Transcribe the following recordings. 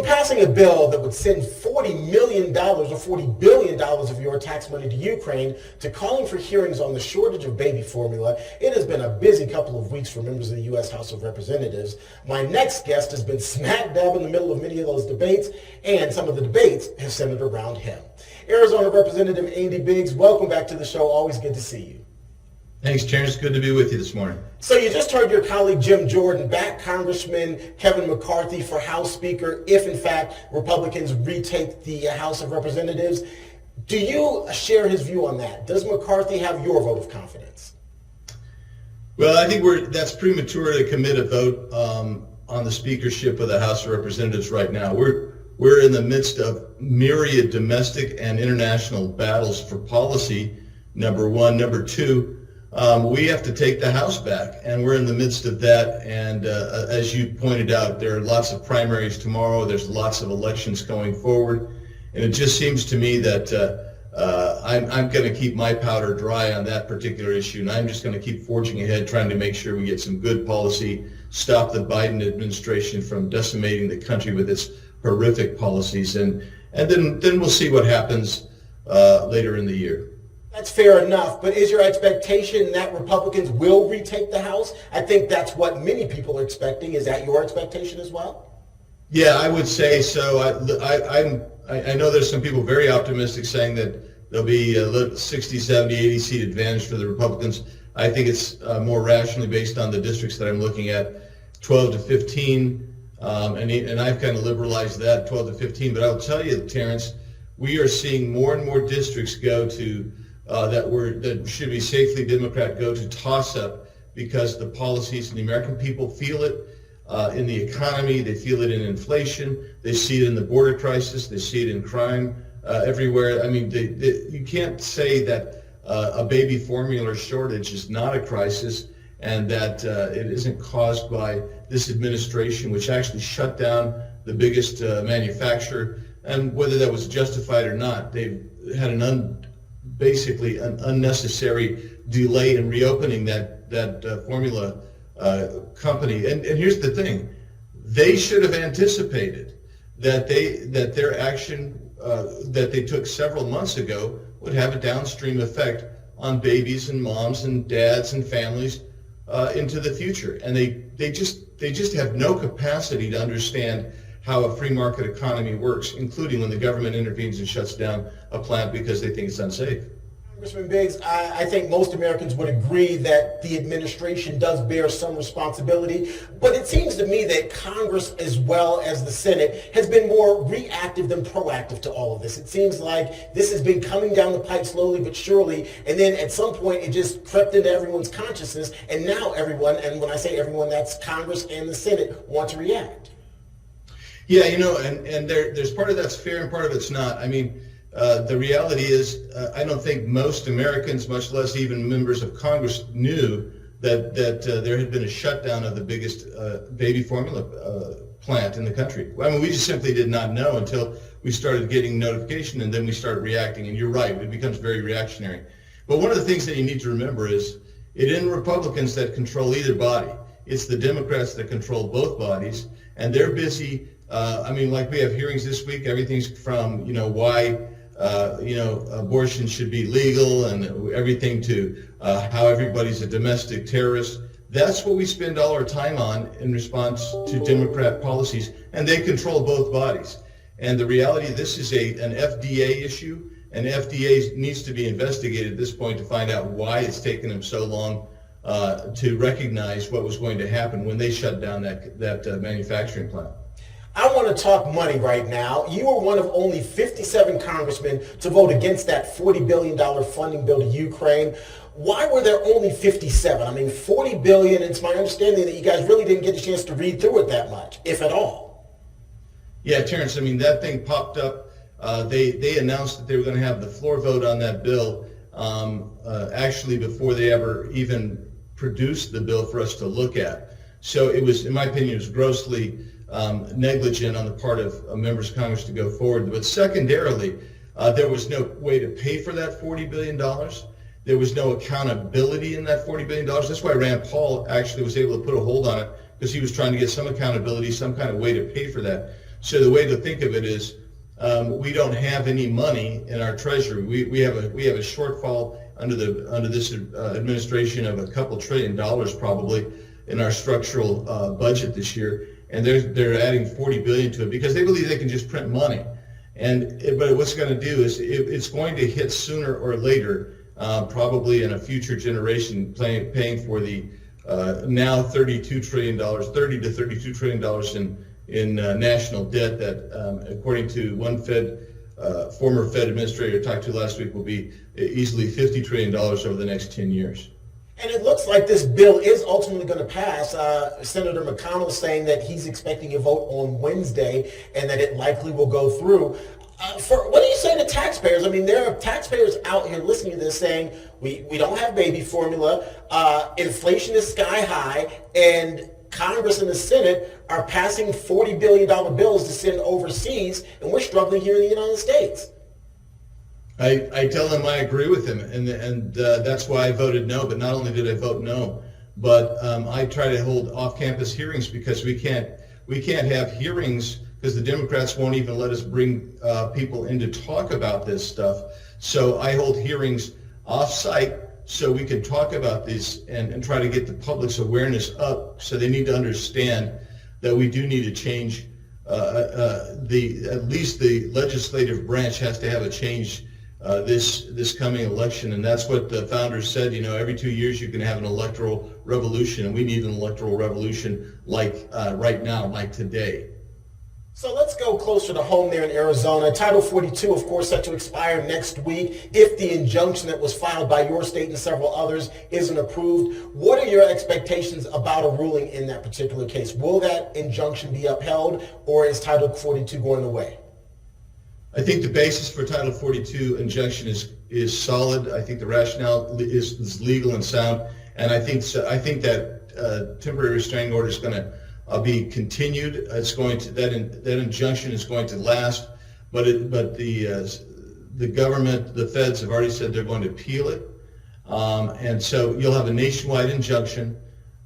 From passing a bill that would send $40 million or $40 billion of your tax money to Ukraine to calling for hearings on the shortage of baby formula, it has been a busy couple of weeks for members of the U.S. House of Representatives. My next guest has been smack dab in the middle of many of those debates, and some of the debates have centered around him. Arizona Representative Andy Biggs, welcome back to the show. Always good to see you. Thanks, Terrence. Good to be with you this morning. So you just heard your colleague Jim Jordan back Congressman Kevin McCarthy for House Speaker if, in fact, Republicans retake the House of Representatives. Do you share his view on that? Does McCarthy have your vote of confidence? Well, I think that's premature to commit a vote on the speakership of the House of Representatives right now. We're in the midst of myriad domestic and international battles for policy, number one. Number two, we have to take the House back, and we're in the midst of that. And as you pointed out, there are lots of primaries tomorrow. There's lots of elections going forward. And it just seems to me that I'm going to keep my powder dry on that particular issue. And I'm just going to keep forging ahead, trying to make sure we get some good policy, stop the Biden administration from decimating the country with its horrific policies. And then we'll see what happens later in the year. That's fair enough, but is your expectation that Republicans will retake the House? I think that's what many people are expecting. Is that your expectation as well? Yeah, I would say so. I know there's some people very optimistic saying that there'll be a 60, 70, 80 seat advantage for the Republicans. I think it's more rationally based on the districts that I'm looking at, 12 to 15, and I've kind of liberalized that, 12 to 15. But I'll tell you, Terrence, we are seeing more and more districts go to that should be safely Democrat go to toss-up because the policies and the American people feel it in the economy, they feel it in inflation, they see it in the border crisis, they see it in crime everywhere. I mean, you can't say that a baby formula shortage is not a crisis and that it isn't caused by this administration, which actually shut down the biggest manufacturer. And whether that was justified or not, they've had basically an unnecessary delay in reopening that formula company. And here's the thing: they should have anticipated that their action that they took several months ago would have a downstream effect on babies and moms and dads and families into the future. And they just have no capacity to understand how a free market economy works, including when the government intervenes and shuts down a plant because they think it's unsafe. Congressman Biggs, I think most Americans would agree that the administration does bear some responsibility, but it seems to me that Congress as well as the Senate has been more reactive than proactive to all of this. It seems like this has been coming down the pipe slowly but surely, and then at some point it just crept into everyone's consciousness, and now everyone, and when I say everyone, that's Congress and the Senate, want to react. Yeah, and there's part of that's fair and part of it's not. I mean, the reality is, I don't think most Americans, much less even members of Congress, knew that there had been a shutdown of the biggest baby formula plant in the country. I mean, we just simply did not know until we started getting notification, and then we started reacting. And you're right, it becomes very reactionary. But one of the things that you need to remember is it isn't Republicans that control either body. It's the Democrats that control both bodies, and they're busy. Like we have hearings this week, everything's from, why, abortion should be legal and everything to how everybody's a domestic terrorist. That's what we spend all our time on in response to Democrat policies, and they control both bodies. And the reality, this is an FDA issue, and FDA needs to be investigated at this point to find out why it's taken them so long to recognize what was going to happen when they shut down that manufacturing plant. I want to talk money right now. You were one of only 57 congressmen to vote against that $40 billion funding bill to Ukraine. Why were there only 57? I mean, $40 billion, it's my understanding that you guys really didn't get a chance to read through it that much, if at all. Yeah, Terrence, I mean, that thing popped up. They announced that they were going to have the floor vote on that bill actually before they ever even produced the bill for us to look at. So it was, in my opinion, it was grossly negligent on the part of members of Congress to go forward. But secondarily, there was no way to pay for that $40 billion. There was no accountability in that $40 billion. That's why Rand Paul actually was able to put a hold on it, because he was trying to get some accountability, some kind of way to pay for that. So the way to think of it is we don't have any money in our treasury. We have a shortfall under this administration of a couple $1 trillion probably in our structural budget this year, and they're adding $40 billion to it because they believe they can just print money. But what's going to do is it's going to hit sooner or later, probably in a future generation, paying for the now $32 trillion, $30 to $32 trillion in national debt that, according to one former Fed administrator I talked to last week, will be easily $50 trillion over the next 10 years. And it looks like this bill is ultimately going to pass. Senator McConnell saying that he's expecting a vote on Wednesday and that it likely will go through. What do you say to taxpayers? I mean, there are taxpayers out here listening to this saying, we don't have baby formula, inflation is sky high, and Congress and the Senate are passing $40 billion bills to send overseas, and we're struggling here in the United States. I tell them I agree with them, and that's why I voted no. But not only did I vote no, but I try to hold off-campus hearings because we can't have hearings because the Democrats won't even let us bring people in to talk about this stuff. So I hold hearings off-site so we can talk about this and try to get the public's awareness up. So they need to understand that we do need to change. At least the legislative branch has to have a change this coming election, and that's what the founders said. You know, every 2 years you can have an electoral revolution, and we need an electoral revolution like right now, like today. So let's go closer to home there in Arizona. Title 42, of course, set to expire next week if the injunction that was filed by your state and several others isn't approved. What are your expectations about a ruling in that particular case? Will that injunction be upheld, or is Title 42 going away? I think the basis for Title 42 injunction is solid. I think the rationale is legal and sound, and I think that temporary restraining order is going to be continued. It's going to that injunction is going to last, but the government, the feds have already said they're going to appeal it, and so you'll have a nationwide injunction,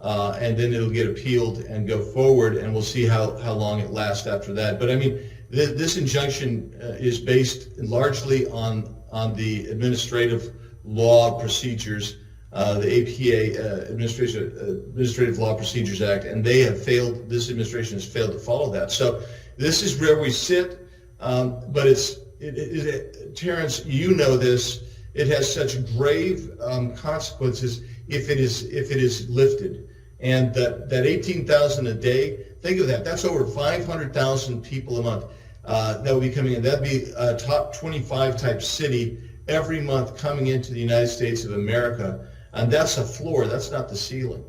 and then it'll get appealed and go forward, and we'll see how long it lasts after that. But I mean, this injunction is based largely on the administrative law procedures. The APA, Administrative Law Procedures Act, and they have failed. This administration has failed to follow that. So this is where we sit. But Terrence, you know this. It has such grave consequences if it is lifted. And that 18,000 a day. Think of that. That's over 500,000 people a month that will be coming in. That'd be a top 25 type city every month coming into the United States of America. And that's a floor, that's not the ceiling.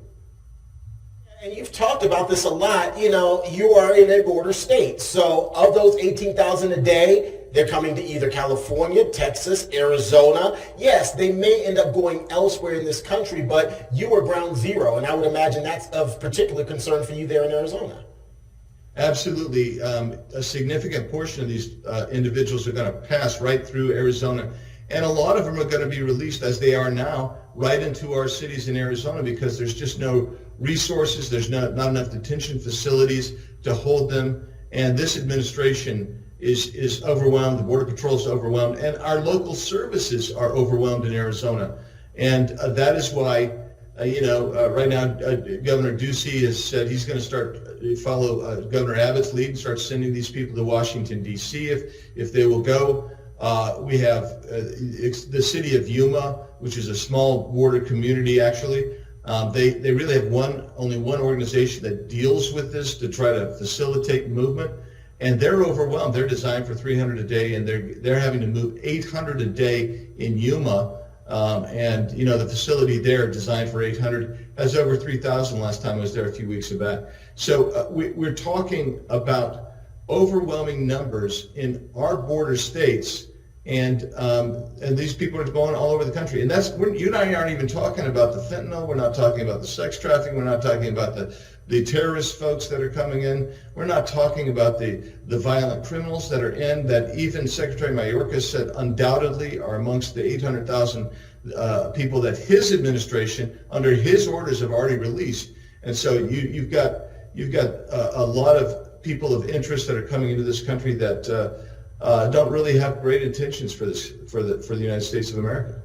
And you've talked about this a lot. You know, you are in a border state. So of those 18,000 a day, they're coming to either California, Texas, Arizona. Yes, they may end up going elsewhere in this country, but you are ground zero. And I would imagine that's of particular concern for you there in Arizona. Absolutely. A significant portion of these individuals are going to pass right through Arizona. And a lot of them are going to be released, as they are now, right into our cities in Arizona because there's just no resources, there's not enough detention facilities to hold them. And this administration is overwhelmed, the Border Patrol is overwhelmed, and our local services are overwhelmed in Arizona. And that is why, right now, Governor Ducey has said he's going to follow Governor Abbott's lead and start sending these people to Washington, D.C. if they will go. We have the city of Yuma, which is a small border community, actually. They really have only one organization that deals with this to try to facilitate movement, and they're overwhelmed. They're designed for 300 a day, and they're having to move 800 a day in Yuma. And the facility there, designed for 800, has over 3,000 last time I was there a few weeks back. So we're talking about overwhelming numbers in our border states, and these people are going all over the country. And you and I aren't even talking about the fentanyl. We're not talking about the sex trafficking. We're not talking about the terrorist folks that are coming in. We're not talking about the violent criminals that are in, that even Secretary Mayorkas said undoubtedly are amongst the 800,000 people that his administration, under his orders, have already released. And so you've got a lot of people of interest that are coming into this country that don't really have great intentions for the United States of America.